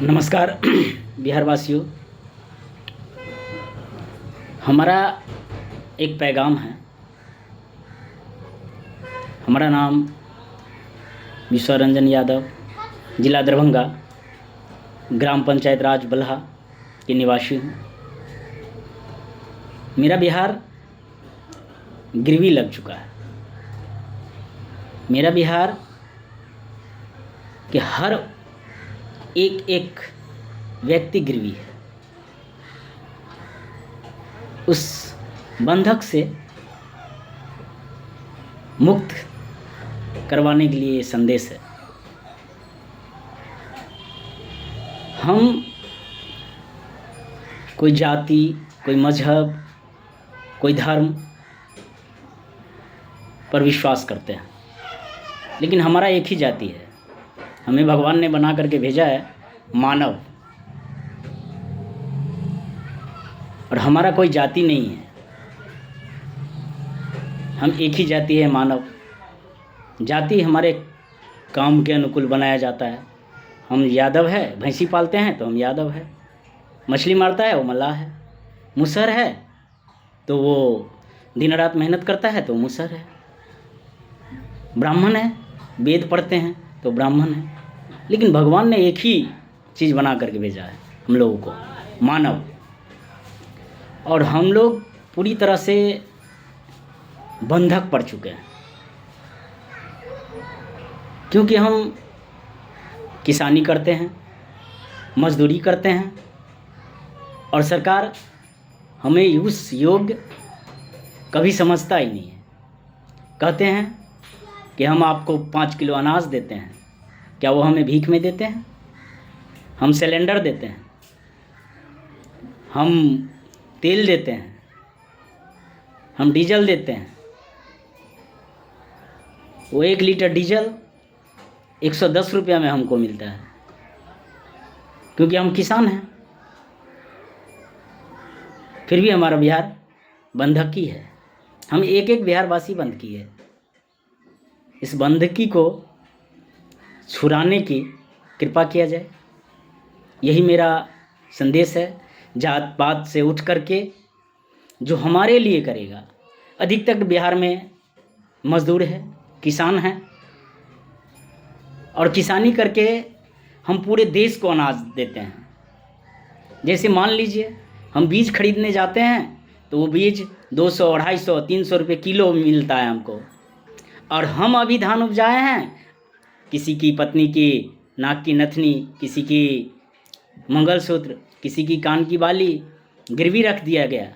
नमस्कार बिहार वासियों। हमारा एक पैगाम है। हमारा नाम विश्वरंजन यादव, जिला दरभंगा, ग्राम पंचायत राज बल्हा के निवासी हूँ। मेरा बिहार गिरवी लग चुका है। मेरा बिहार के हर एक एक व्यक्ति गिरवी है। उस बंधक से मुक्त करवाने के लिए ये संदेश है। हम कोई जाति, कोई मजहब, कोई धर्म पर विश्वास करते हैं, लेकिन हमारा एक ही जाति है। हमें भगवान ने बना करके भेजा है मानव, और हमारा कोई जाति नहीं है। हम एक ही जाति है, मानव। जाति हमारे काम के अनुकूल बनाया जाता है। हम यादव है, भैंसी पालते हैं तो हम यादव है। मछली मारता है वो मल्लाह है। मुसहर है तो वो दिन रात मेहनत करता है तो मुसहर है। ब्राह्मण है, वेद पढ़ते हैं तो ब्राह्मण है। लेकिन भगवान ने एक ही चीज़ बना करके भेजा है हम लोगों को, मानव। और हम लोग पूरी तरह से बंधक पड़ चुके हैं, क्योंकि हम किसानी करते हैं, मजदूरी करते हैं, और सरकार हमें उस योग्य कभी समझता ही नहीं है। कहते हैं कि हम आपको 5 किलो अनाज देते हैं। क्या वो हमें भीख में देते हैं? हम सिलेंडर देते हैं, हम तेल देते हैं, हम डीजल देते हैं। वो 1 लीटर डीजल 110 रुपया में हमको मिलता है, क्योंकि हम किसान हैं। फिर भी हमारा बिहार बंधकी है। हम एक एक बिहारवासी बंधकी है। इस बंधकी को छुड़ाने की कृपा किया जाए, यही मेरा संदेश है। जात पात से उठ करके जो हमारे लिए करेगा। अधिकतर बिहार में मजदूर है, किसान है, और किसानी करके हम पूरे देश को अनाज देते हैं। जैसे मान लीजिए हम बीज खरीदने जाते हैं तो वो बीज 200, 250, 300 रुपये किलो मिलता है हमको। और हम अभी धान उपजाए हैं, किसी की पत्नी की नाक की नथनी, किसी की मंगलसूत्र, किसी की कान की बाली गिरवी रख दिया गया।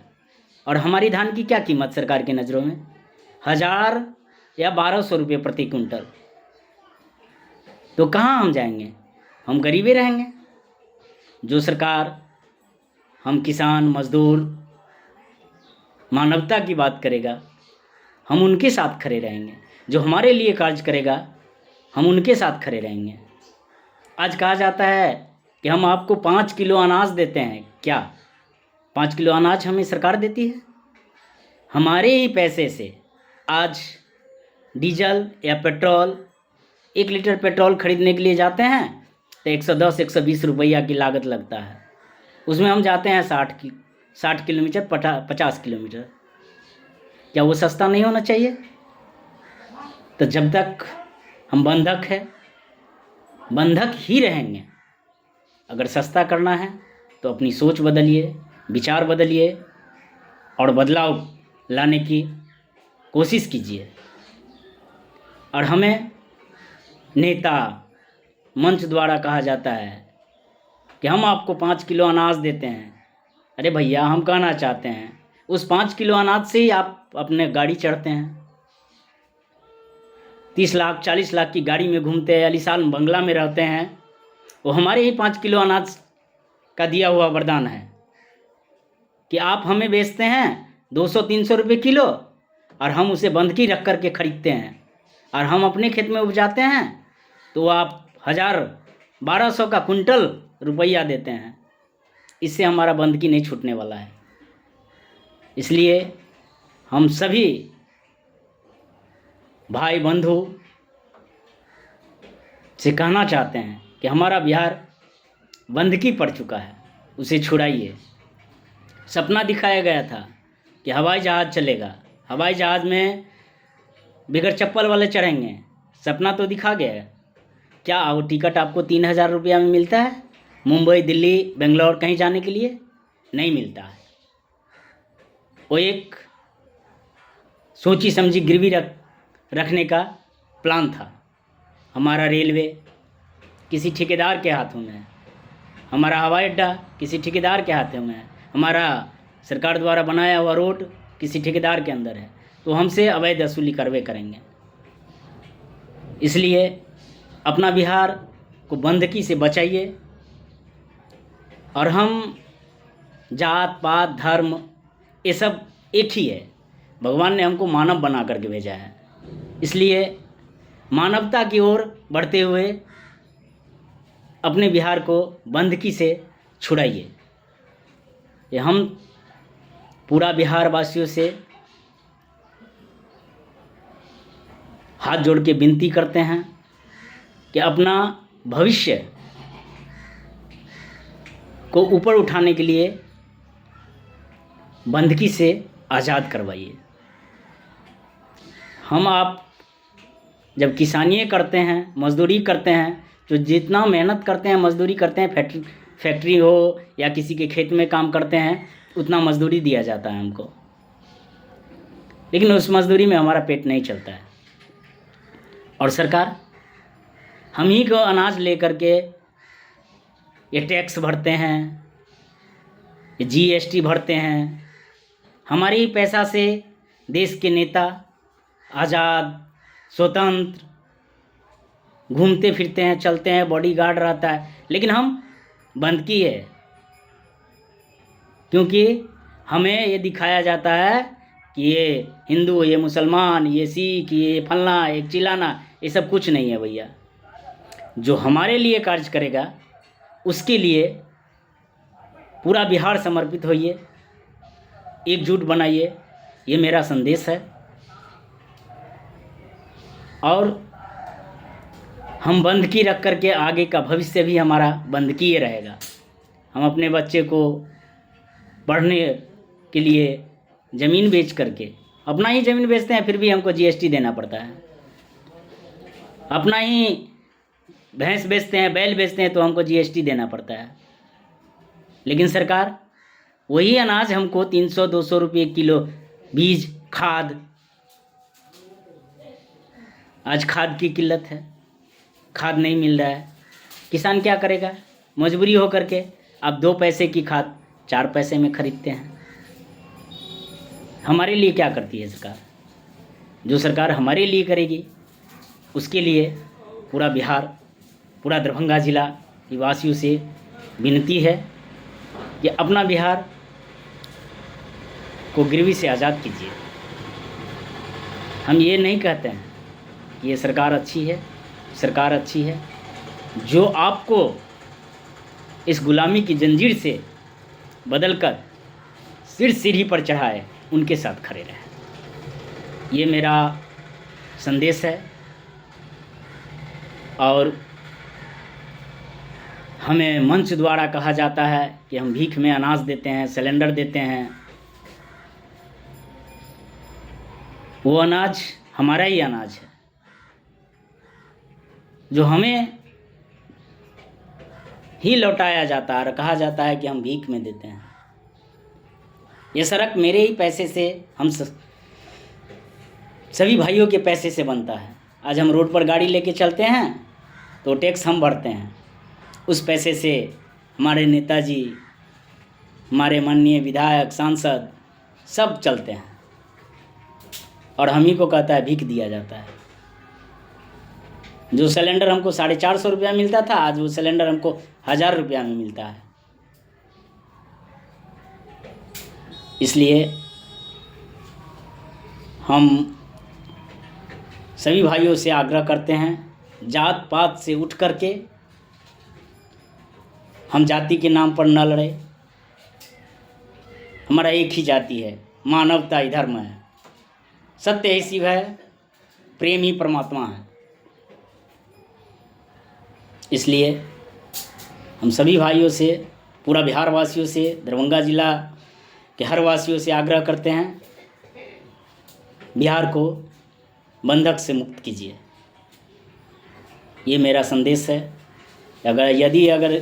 और हमारी धान की क्या कीमत सरकार की नज़रों में? 1000 या 1200 रुपये प्रति कुंटल। तो कहाँ हम जाएंगे? हम गरीबे रहेंगे। जो सरकार हम किसान, मजदूर, मानवता की बात करेगा, हम उनके साथ खड़े रहेंगे। जो हमारे लिए कार्य करेगा, हम उनके साथ खड़े रहेंगे। आज कहा जाता है कि हम आपको 5 किलो अनाज देते हैं। क्या 5 किलो अनाज हमें सरकार देती है? हमारे ही पैसे से आज डीजल या पेट्रोल, 1 लीटर पेट्रोल खरीदने के लिए जाते हैं तो 110, 120 रुपया की लागत लगता है। उसमें हम जाते हैं 60 किलोमीटर, 50 किलोमीटर। क्या वो सस्ता नहीं होना चाहिए? तो जब तक हम बंधक है, बंधक ही रहेंगे। अगर सस्ता करना है तो अपनी सोच बदलिए, विचार बदलिए, और बदलाव लाने की कोशिश कीजिए। और हमें नेता मंच द्वारा कहा जाता है कि हम आपको 5 किलो अनाज देते हैं। अरे भैया, हम कहना चाहते हैं उस 5 किलो अनाज से ही आप अपने गाड़ी चढ़ते हैं, 30 लाख 40 लाख की गाड़ी में घूमते हैं, आलीशान बंगला में रहते हैं। वो हमारे ही 5 किलो अनाज का दिया हुआ वरदान है कि आप हमें बेचते हैं 200-300 रुपये किलो, और हम उसे बंधकी रख करके खरीदते हैं। और हम अपने खेत में उपजाते हैं तो आप 1000-1200 का कुंटल रुपया देते हैं। इससे हमारा बंधकी नहीं छूटने वाला है। इसलिए हम सभी भाई बंधु से कहना चाहते हैं कि हमारा बिहार बंधकी पड़ चुका है, उसे छुड़ाइए। सपना दिखाया गया था कि हवाई जहाज़ चलेगा, हवाई जहाज़ में बगैर चप्पल वाले चढ़ेंगे, सपना तो दिखा गया है। क्या वो टिकट आपको 3,000 रुपया में मिलता है मुंबई, दिल्ली, बेंगलोर कहीं जाने के लिए? नहीं मिलता है। वो एक सोची समझी गिरवी रखने का प्लान था। हमारा रेलवे किसी ठेकेदार के हाथों में है, हमारा हवाई अड्डा किसी ठेकेदार के हाथों में है, हमारा सरकार द्वारा बनाया हुआ रोड किसी ठेकेदार के अंदर है, तो हमसे अवैध वसूली करवे करेंगे। इसलिए अपना बिहार को बंधकी से बचाइए। और हम जात पात धर्म ये सब एक ही है। भगवान ने हमको मानव बना करके भेजा है, इसलिए मानवता की ओर बढ़ते हुए अपने बिहार को बंधकी से छुड़ाइए। ये हम पूरा बिहार वासियों से हाथ जोड़ के विनती करते हैं कि अपना भविष्य को ऊपर उठाने के लिए बंधकी से आज़ाद करवाइए। हम आप जब किसानी करते हैं, मजदूरी करते हैं, तो जितना मेहनत करते हैं, मजदूरी करते हैं, फैक्ट्री हो या किसी के खेत में काम करते हैं, उतना मजदूरी दिया जाता है हमको, लेकिन उस मजदूरी में हमारा पेट नहीं चलता है। और सरकार हम ही को अनाज लेकर के ये टैक्स भरते हैं, ये GST भरते हैं। हमारे ही पैसा से देश के नेता आज़ाद स्वतंत्र घूमते फिरते हैं, चलते हैं, बॉडीगार्ड रहता है, लेकिन हम बंधकी है। क्योंकि हमें ये दिखाया जाता है कि ये हिंदू, ये मुसलमान, ये सिख, ये फलना, ये चिलाना, ये सब कुछ नहीं है भैया। जो हमारे लिए कार्य करेगा उसके लिए पूरा बिहार समर्पित होइए, एकजुट बनाइए, ये मेरा संदेश है। और हम बंधकी रख करके आगे का भविष्य भी हमारा बंधकी ही रहेगा। हम अपने बच्चे को पढ़ने के लिए ज़मीन बेच करके, अपना ही ज़मीन बेचते हैं, फिर भी हमको GST देना पड़ता है। अपना ही भैंस बेचते हैं, बैल बेचते हैं, तो हमको GST देना पड़ता है। लेकिन सरकार वही अनाज हमको 300-200 रुपये किलो, बीज, खाद, आज खाद की किल्लत है, खाद नहीं मिल रहा है, किसान क्या करेगा? मजबूरी हो करके अब 2 पैसे की खाद 4 पैसे में खरीदते हैं। हमारे लिए क्या करती है सरकार? जो सरकार हमारे लिए करेगी उसके लिए पूरा बिहार, पूरा दरभंगा जिला निवासियों से विनती है कि अपना बिहार को गिरवी से आज़ाद कीजिए। हम ये नहीं कहते हैं कि ये सरकार अच्छी है, सरकार अच्छी है। जो आपको इस गुलामी की जंजीर से बदलकर सिर सीढ़ी पर चढ़ाए, उनके साथ खड़े रहें। ये मेरा संदेश है। और हमें मंच द्वारा कहा जाता है कि हम भीख में अनाज देते हैं, सिलेंडर देते हैं। वो अनाज हमारा ही अनाज है, जो हमें ही लौटाया जाता है और कहा जाता है कि हम भीख में देते हैं। ये सड़क मेरे ही पैसे से, हम सभी भाइयों के पैसे से बनता है। आज हम रोड पर गाड़ी लेके चलते हैं तो टैक्स हम भरते हैं। उस पैसे से हमारे नेताजी, हमारे माननीय विधायक, सांसद सब चलते हैं, और हम ही को कहता है भीख दिया जाता है। जो सिलेंडर हमको 450 रुपया मिलता था, आज वो सिलेंडर हमको 1000 रुपया में मिलता है। इसलिए हम सभी भाइयों से आग्रह करते हैं, जात पात से उठ करके हम जाति के नाम पर न लड़े। हमारा एक ही जाति है, मानवता ही धर्म है, सत्य ही शिव है, प्रेम ही परमात्मा है। इसलिए हम सभी भाइयों से, पूरा बिहार वासियों से, दरभंगा जिला के हर वासियों से आग्रह करते हैं, बिहार को बंधक से मुक्त कीजिए। ये मेरा संदेश है। अगर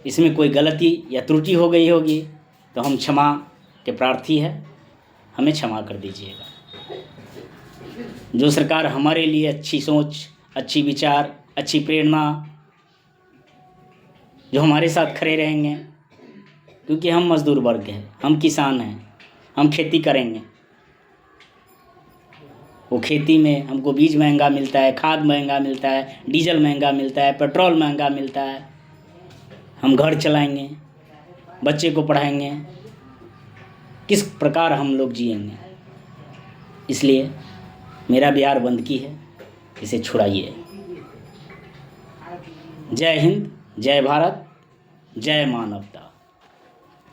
इसमें कोई गलती या त्रुटि हो गई होगी तो हम क्षमा के प्रार्थी हैं, हमें क्षमा कर दीजिएगा। जो सरकार हमारे लिए अच्छी सोच, अच्छी विचार, अच्छी प्रेरणा, जो हमारे साथ खड़े रहेंगे, क्योंकि हम मजदूर वर्ग हैं, हम किसान हैं, हम खेती करेंगे। वो खेती में हमको बीज महंगा मिलता है, खाद महंगा मिलता है, डीजल महंगा मिलता है, पेट्रोल महंगा मिलता है। हम घर चलाएंगे, बच्चे को पढ़ाएंगे, किस प्रकार हम लोग जिएंगे? इसलिए मेरा बिहार बंद की है, इसे छुड़ाइए। जय हिंद, जय भारत, जय मानवता।